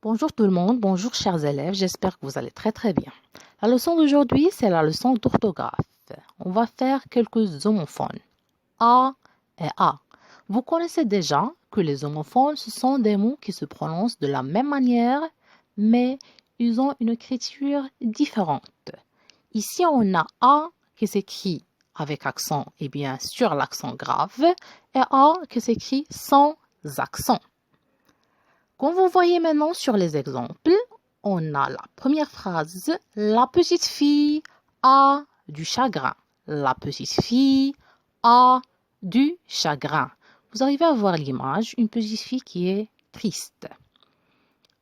Bonjour tout le monde, bonjour chers élèves, j'espère que vous allez très bien. La leçon d'aujourd'hui, c'est la leçon d'orthographe. On va faire quelques homophones, A et A. Vous connaissez déjà que les homophones, ce sont des mots qui se prononcent de la même manière, mais ils ont une écriture différente. Ici, on a A qui s'écrit avec accent et bien sûr l'accent grave, et A qui s'écrit sans accent. Comme vous voyez maintenant sur les exemples, on a la première phrase, la petite fille a du chagrin. La petite fille a du chagrin. Vous arrivez à voir l'image, une petite fille qui est triste.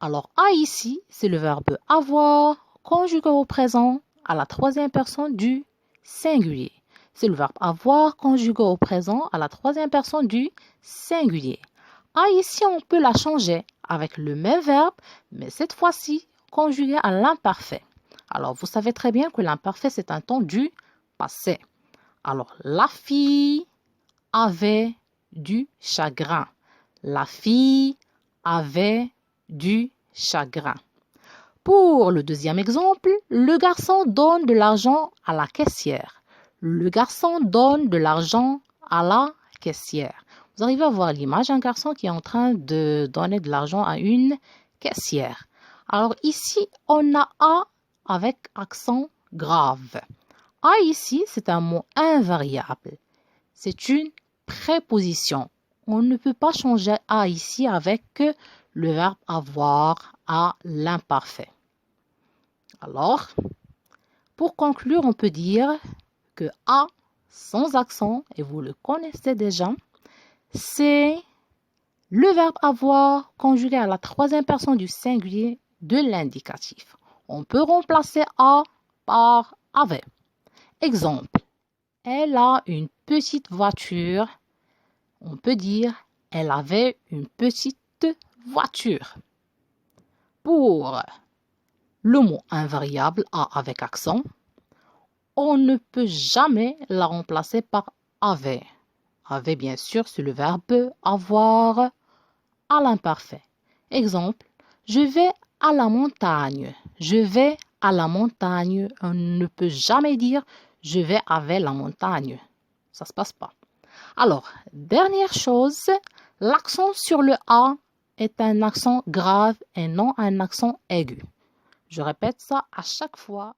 Alors, a ici, c'est le verbe avoir conjugué au présent à la troisième personne du singulier. C'est le verbe avoir conjugué au présent à la troisième personne du singulier. A ici, on peut la changer avec le même verbe, mais cette fois-ci conjugué à l'imparfait. Alors, vous savez très bien que l'imparfait, c'est un temps du passé. Alors, la fille avait du chagrin. La fille avait du chagrin. Pour le deuxième exemple, le garçon donne de l'argent à la caissière. Le garçon donne de l'argent à la caissière. Vous arrivez à voir l'image, un garçon qui est en train de donner de l'argent à une caissière. Alors ici, on a A avec accent grave. A ici, c'est un mot invariable. C'est une préposition. On ne peut pas changer A ici avec le verbe avoir à l'imparfait. Alors, pour conclure, on peut dire que A sans accent, et vous le connaissez déjà, c'est le verbe avoir conjugué à la troisième personne du singulier de l'indicatif. On peut remplacer A par avait. Exemple, elle a une petite voiture. On peut dire elle avait une petite voiture. Pour le mot invariable A avec accent, on ne peut jamais la remplacer par avait. Avait, bien sûr, c'est le verbe avoir à l'imparfait. Exemple, je vais à la montagne. Je vais à la montagne. On ne peut jamais dire je vais avec la montagne. Ça ne se passe pas. Alors, dernière chose, l'accent sur le A est un accent grave et non un accent aigu. Je répète ça à chaque fois.